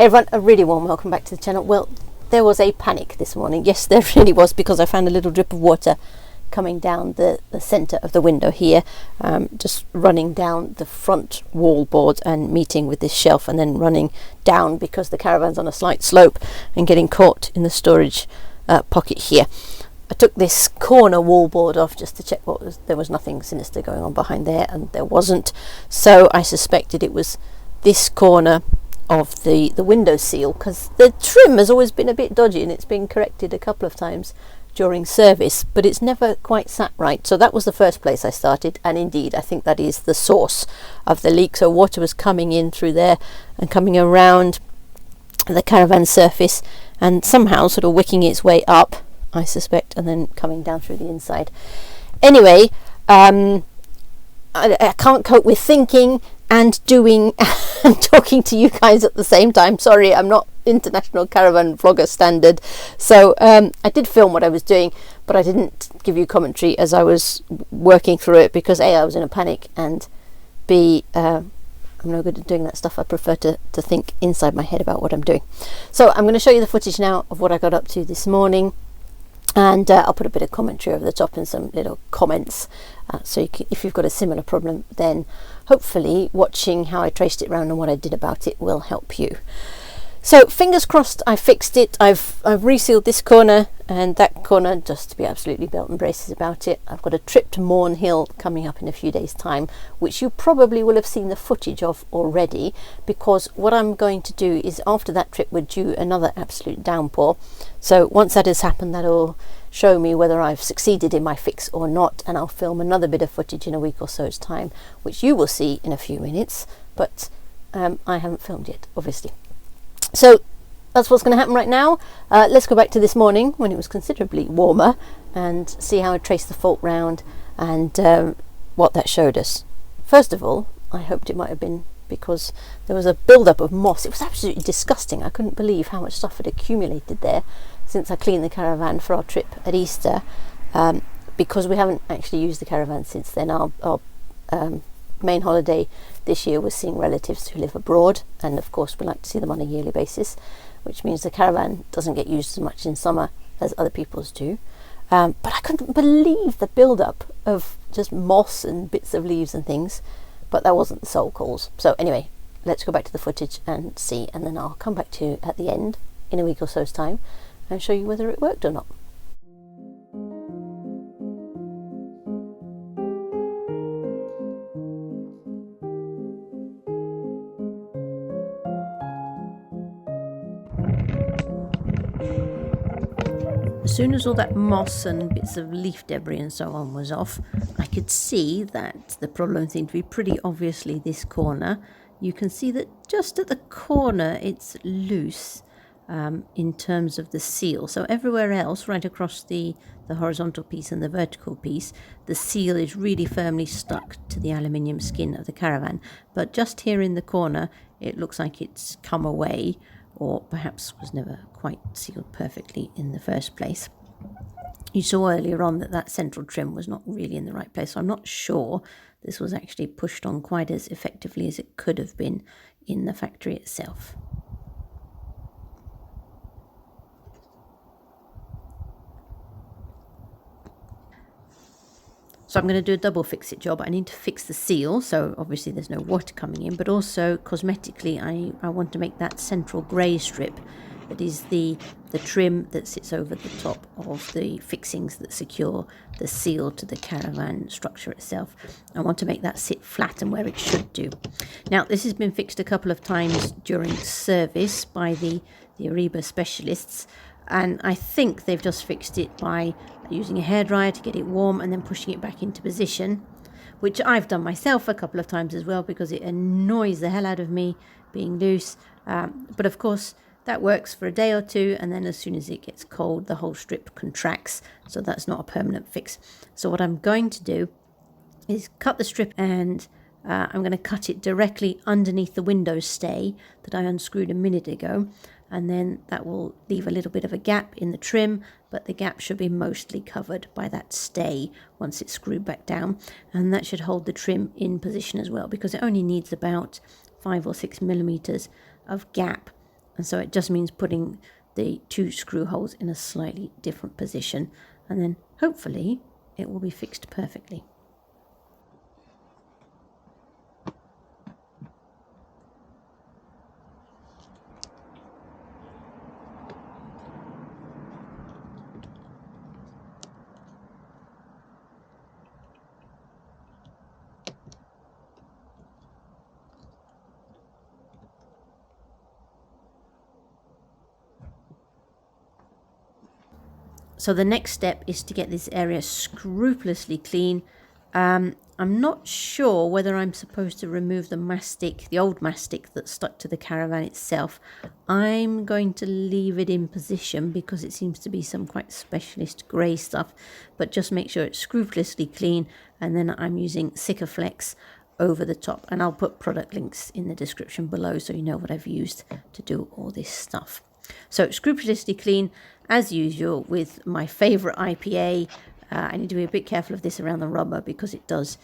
everyone, a really warm welcome back to the channel. Well, there was a panic this morning. Yes, there really was, because I found a little drip of water coming down the center of the window here, just running down the front wall board and meeting with this shelf, and then running down because the caravan's on a slight slope and getting caught in the storage pocket here. I took this corner wall board off just to check there was nothing sinister going on behind there, and there wasn't. So I suspected it was this corner of the window seal, because the trim has always been a bit dodgy and it's been corrected a couple of times during service, but it's never quite sat right. So that was the first place I started, and indeed I think that is the source of the leak. So water was coming in through there and coming around the caravan surface and somehow sort of wicking its way up, I suspect, and then coming down through the inside. Anyway, I can't cope with thinking and doing and talking to you guys at the same time. Sorry, I'm not international caravan vlogger standard. So I did film what I was doing, but I didn't give you commentary as I was working through it, because A, I was in a panic, and B, I'm no good at doing that stuff. I prefer to think inside my head about what I'm doing. So I'm going to show you the footage now of what I got up to this morning, and I'll put a bit of commentary over the top and some little comments, so you can, if you've got a similar problem, then hopefully watching how I traced it around and what I did about it will help you. So fingers crossed I fixed it. I've resealed this corner and that corner, just to be absolutely belt and braces about it. I've got a trip to Morn Hill coming up in a few days' time, which you probably will have seen the footage of already, because what I'm going to do is, after that trip we're due another absolute downpour. So once that has happened, that'll show me whether I've succeeded in my fix or not, and I'll film another bit of footage in a week or so's time, which you will see in a few minutes, but I haven't filmed yet, obviously. So that's what's going to happen right now. Let's go back to this morning when it was considerably warmer and see how I traced the fault round and what that showed us. First of all, I hoped it might have been because there was a build-up of moss. It was absolutely disgusting. I couldn't believe how much stuff had accumulated there since I cleaned the caravan for our trip at Easter, because we haven't actually used the caravan since then. Our main holiday this year was seeing relatives who live abroad, and of course we like to see them on a yearly basis, which means the caravan doesn't get used as much in summer as other people's do. But I couldn't believe the build-up of just moss and bits of leaves and things, but that wasn't the sole cause. So anyway, let's go back to the footage and see, and then I'll come back to you at the end in a week or so's time and show you whether it worked or not. As soon as all that moss and bits of leaf debris and so on was off, I could see that the problem seemed to be pretty obviously this corner. You can see that just at the corner it's loose in terms of the seal. So everywhere else, right across the horizontal piece and the vertical piece, the seal is really firmly stuck to the aluminium skin of the caravan. But just here in the corner, it looks like it's come away, or perhaps was never quite sealed perfectly in the first place. You saw earlier on that central trim was not really in the right place, so I'm not sure this was actually pushed on quite as effectively as it could have been in the factory itself. So I'm going to do a double fix it job. I need to fix the seal, so obviously there's no water coming in, but also cosmetically I want to make that central grey strip that is the trim that sits over the top of the fixings that secure the seal to the caravan structure itself. I want to make that sit flat and where it should do. Now this has been fixed a couple of times during service by the Aaaaarrrrrggggghhhhh specialists, and I think they've just fixed it by using a hairdryer to get it warm and then pushing it back into position, which I've done myself a couple of times as well, because it annoys the hell out of me being loose. But of course that works for a day or two, and then as soon as it gets cold the whole strip contracts, so that's not a permanent fix. So what I'm going to do is cut the strip, and I'm going to cut it directly underneath the window stay that I unscrewed a minute ago, and then that will leave a little bit of a gap in the trim, but the gap should be mostly covered by that stay once it's screwed back down, and that should hold the trim in position as well, because it only needs about 5 or 6 millimeters of gap And so it just means putting the 2 screw holes in a slightly different position, and then hopefully it will be fixed perfectly. So the next step is to get this area scrupulously clean. I'm not sure whether I'm supposed to remove the mastic, the old mastic that stuck to the caravan itself. I'm going to leave it in position because it seems to be some quite specialist grey stuff, but just make sure it's scrupulously clean, and then I'm using Sikaflex over the top, and I'll put product links in the description below so you know what I've used to do all this stuff. So scrupulously clean as usual with my favorite IPA. I need to be a bit careful of this around the rubber because it does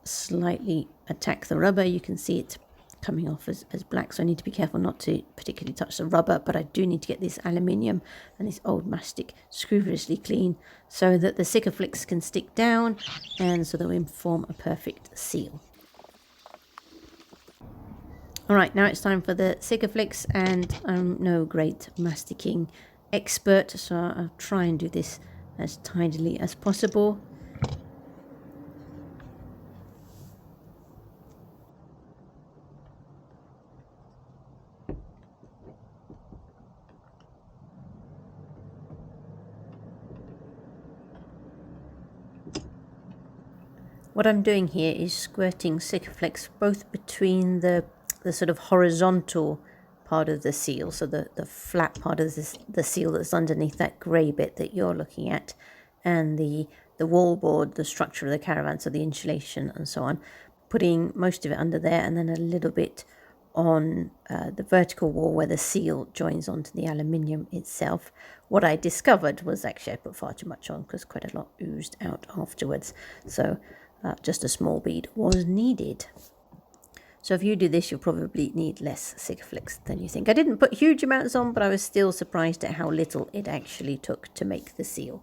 slightly attack the rubber. You can see it coming off as black, so I need to be careful not to particularly touch the rubber, but I do need to get this aluminium and this old mastic scrupulously clean so that the Sikaflex can stick down and so that we form a perfect seal. Alright, now it's time for the Sikaflex, and I'm no great masticing expert, so I'll try and do this as tidily as possible. What I'm doing here is squirting Sikaflex both between the sort of horizontal part of the seal, so the flat part of the seal that's underneath that grey bit that you're looking at, and the wallboard, the structure of the caravan, so the insulation and so on, putting most of it under there, and then a little bit on the vertical wall where the seal joins onto the aluminium itself. What I discovered was actually I put far too much on because quite a lot oozed out afterwards, so just a small bead was needed. So if you do this, you'll probably need less Sikaflex than you think. I didn't put huge amounts on, but I was still surprised at how little it actually took to make the seal.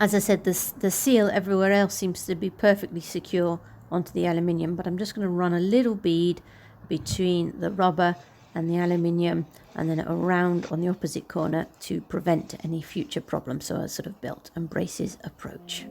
As I said, the seal everywhere else seems to be perfectly secure onto the aluminium, but I'm just going to run a little bead between the rubber and the aluminium and then around on the opposite corner to prevent any future problems, so a sort of belt and braces approach.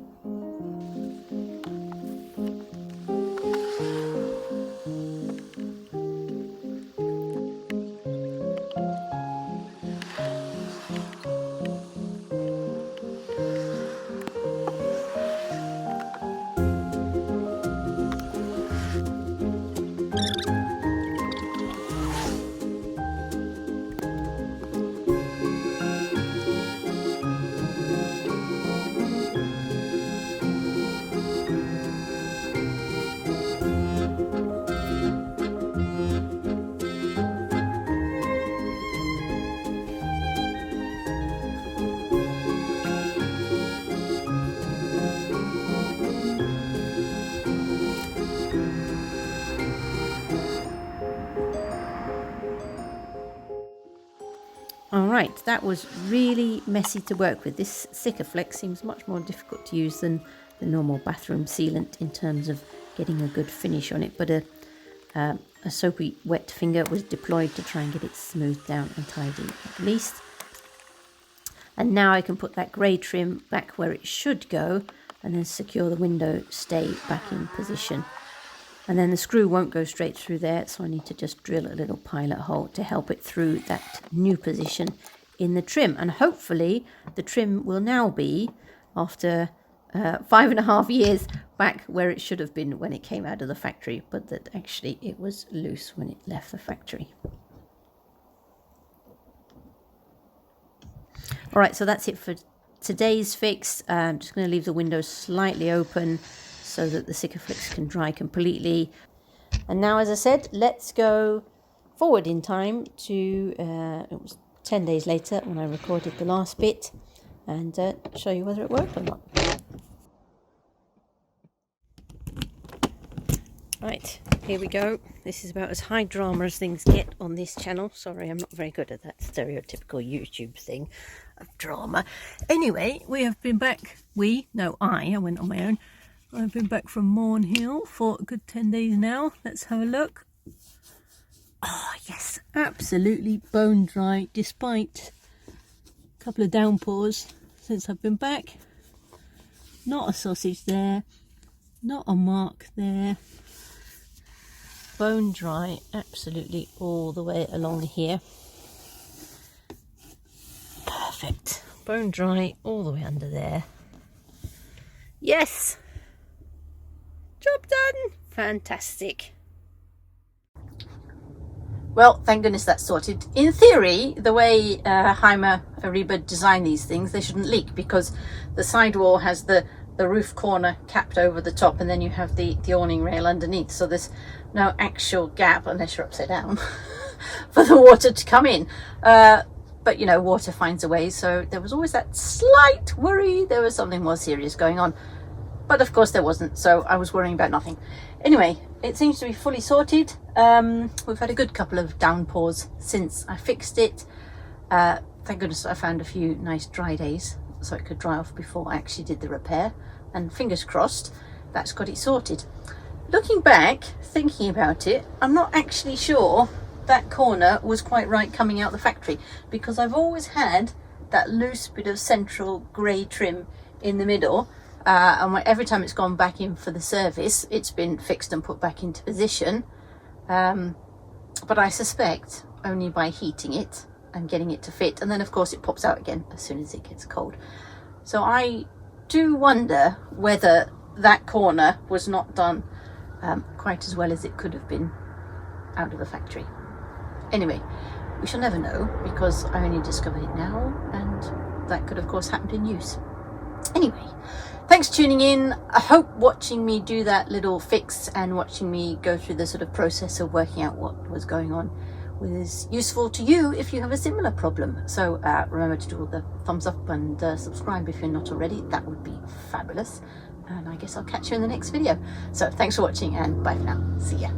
Alright, that was really messy to work with. This Sikaflex seems much more difficult to use than the normal bathroom sealant in terms of getting a good finish on it, but a soapy wet finger was deployed to try and get it smoothed down and tidy at least. And now I can put that grey trim back where it should go and then secure the window stay back in position. And then the screw won't go straight through there, so I need to just drill a little pilot hole to help it through that new position in the trim. And hopefully the trim will now be, after 5.5 years, back where it should have been when it came out of the factory, but that actually it was loose when it left the factory. All right, so that's it for today's fix. I'm just going to leave the windows slightly open so that the Sikaflex can dry completely. And now, as I said, let's go forward in time to it was 10 days later when I recorded the last bit, and show you whether it worked or not. Right, here we go. This is about as high drama as things get on this channel. Sorry, I'm not very good at that stereotypical YouTube thing of drama. Anyway, we have been back. I went on my own. I've been back from Morn Hill for a good 10 days now. Let's have a look. Oh, yes, absolutely bone dry, despite a couple of downpours since I've been back. Not a sausage there, not a mark there. Bone dry absolutely all the way along here. Perfect. Bone dry all the way under there. Yes! Job done! Fantastic. Well, thank goodness that's sorted. In theory, the way Aaaaarrrrrggggghhhhh designed these things, they shouldn't leak, because the sidewall has the roof corner capped over the top, and then you have the awning rail underneath, so there's no actual gap, unless you're upside down, for the water to come in. But you know, water finds a way, so there was always that slight worry there was something more serious going on, but of course there wasn't, so I was worrying about nothing. Anyway, it seems to be fully sorted. We've had a good couple of downpours since I fixed it. Thank goodness I found a few nice dry days so it could dry off before I actually did the repair, and fingers crossed that's got it sorted. Looking back, thinking about it, I'm not actually sure that corner was quite right coming out the factory, because I've always had that loose bit of central grey trim in the middle, and every time it's gone back in for the service it's been fixed and put back into position, but I suspect only by heating it and getting it to fit, and then of course it pops out again as soon as it gets cold. So I do wonder whether that corner was not done quite as well as it could have been out of the factory. Anyway, we shall never know, because I only discovered it now, and that could of course happened in use. Anyway, thanks for tuning in. I hope watching me do that little fix and watching me go through the sort of process of working out what was going on was useful to you if you have a similar problem. So remember to do all the thumbs up and subscribe if you're not already. That would be fabulous. And I guess I'll catch you in the next video. So thanks for watching, and bye for now. See ya.